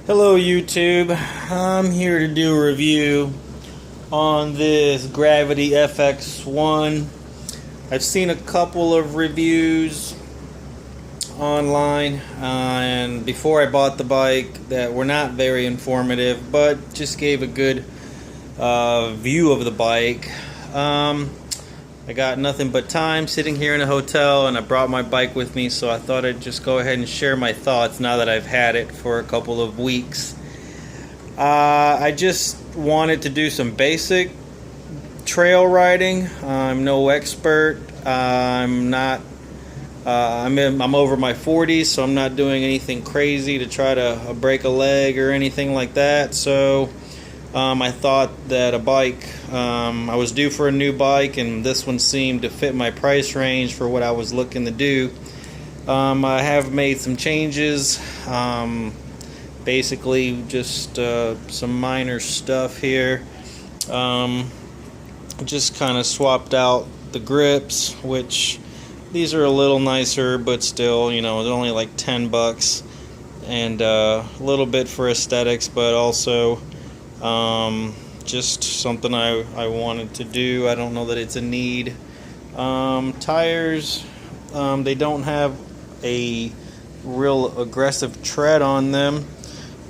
Hello YouTube, I'm here to do a review on this Gravity FX1. I've seen a couple of reviews online and before I bought the bike that were not very informative but just gave a good view of the bike. I got nothing but time sitting here in a hotel and I brought my bike with me, so I thought I'd just go ahead and share my thoughts now that I've had it for a couple of weeks. I just wanted to do some basic trail riding. I'm no expert. I'm over my 40s, so I'm not doing anything crazy to try to break a leg or anything like that. So I thought that a bike, I was due for a new bike, and this one seemed to fit my price range for what I was looking to do. I have made some changes, basically just some minor stuff here. Just kind of swapped out the grips, which these are a little nicer, but still, you know, they're only like $10, and a little bit for aesthetics, but also just something I wanted to do. I don't know that it's a need. Tires, they don't have a real aggressive tread on them,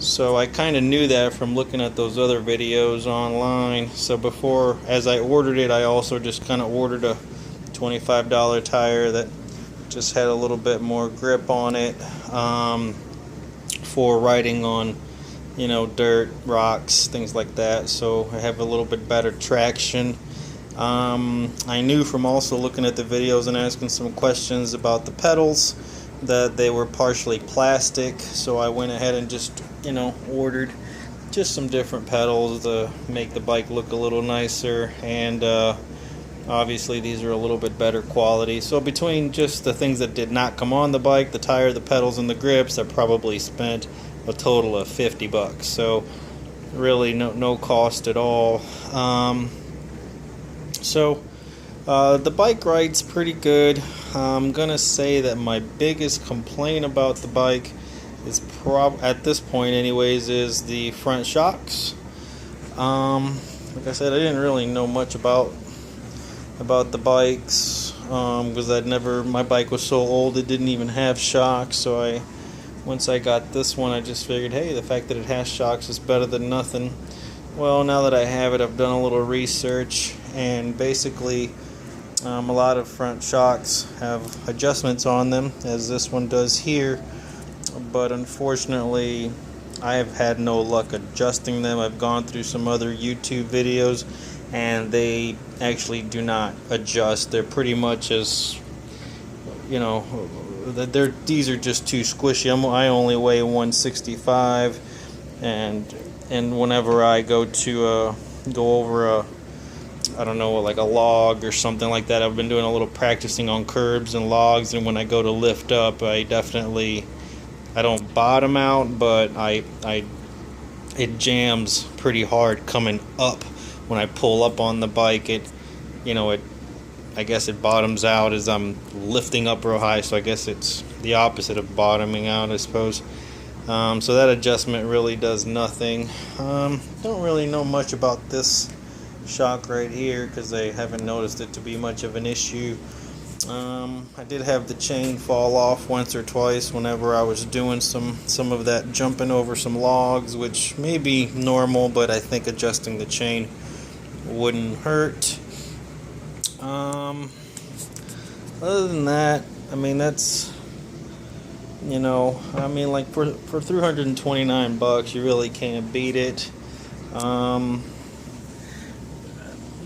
so I kind of knew that from looking at those other videos online. So before, as I ordered it, I also just kind of ordered a $25 tire that just had a little bit more grip on it, for riding on, you know, dirt, rocks, things like that, so I have a little bit better traction. I knew from also looking at the videos and asking some questions about the pedals that they were partially plastic, so I went ahead and just, you know, ordered just some different pedals to make the bike look a little nicer, and obviously these are a little bit better quality. So between just the things that did not come on the bike, the tire, the pedals, and the grips, I probably spent a total of $50. So really no cost at all. The bike ride's pretty good. I'm gonna say that my biggest complaint about the bike is at this point anyways, is the front shocks. Like I said, I didn't really know much about the bikes, because my bike was so old it didn't even have shocks. So once I got this one, I just figured, hey, the fact that it has shocks is better than nothing. Well, now that I have it, I've done a little research, and basically a lot of front shocks have adjustments on them, as this one does here, but unfortunately I have had no luck adjusting them. I've gone through some other YouTube videos and they actually do not adjust. They're pretty much as, you know, these are just too squishy. I only weigh 165, and whenever I go over I don't know, like a log or something like that, I've been doing a little practicing on curbs and logs, and when I go to lift up, I don't bottom out, but it jams pretty hard coming up. When I pull up on the bike, I guess it bottoms out as I'm lifting up real high, so I guess it's the opposite of bottoming out, I suppose. So that adjustment really does nothing. Don't really know much about this shock right here because I haven't noticed it to be much of an issue. I did have the chain fall off once or twice whenever I was doing some of that jumping over some logs, which may be normal, but I think adjusting the chain wouldn't hurt. Other than that, I mean, that's, you know, I mean, like for $329, you really can't beat it.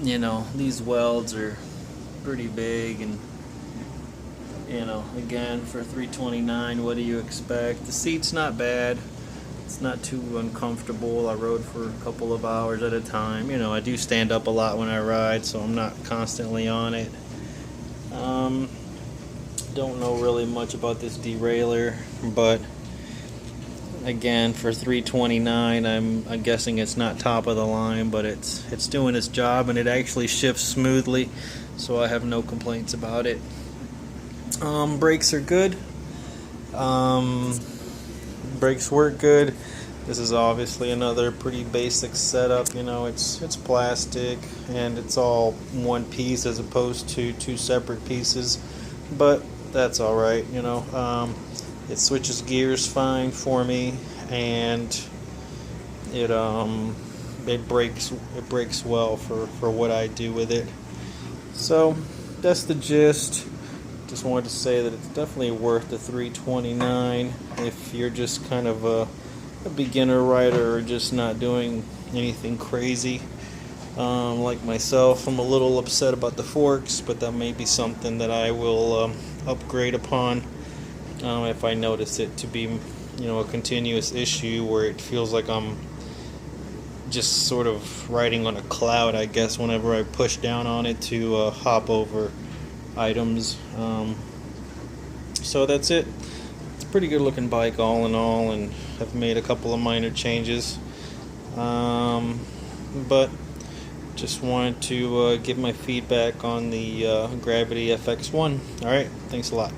You know, these welds are pretty big, and, you know, again, for $329, what do you expect? The seat's not bad. It's not too uncomfortable. I rode for a couple of hours at a time. You know, I do stand up a lot when I ride, so I'm not constantly on it. Don't know really much about this derailleur, but again, for $329, I'm guessing it's not top of the line, but it's doing its job, and it actually shifts smoothly, so I have no complaints about it. Brakes are good. Brakes work good. This is obviously another pretty basic setup. You know, it's plastic and it's all one piece as opposed to two separate pieces, but that's all right. You know, it switches gears fine for me, and it breaks well for what I do with it. So that's the gist. Just wanted to say that it's definitely worth the $329 if you're just kind of a beginner rider or just not doing anything crazy. Like myself, I'm a little upset about the forks, but that may be something that I will upgrade upon if I notice it to be, a continuous issue where it feels like I'm just sort of riding on a cloud, I guess, whenever I push down on it to hop over items. So that's it. It's a pretty good looking bike all in all, and I've made a couple of minor changes, but just wanted to give my feedback on the Gravity FX1. Alright, thanks a lot.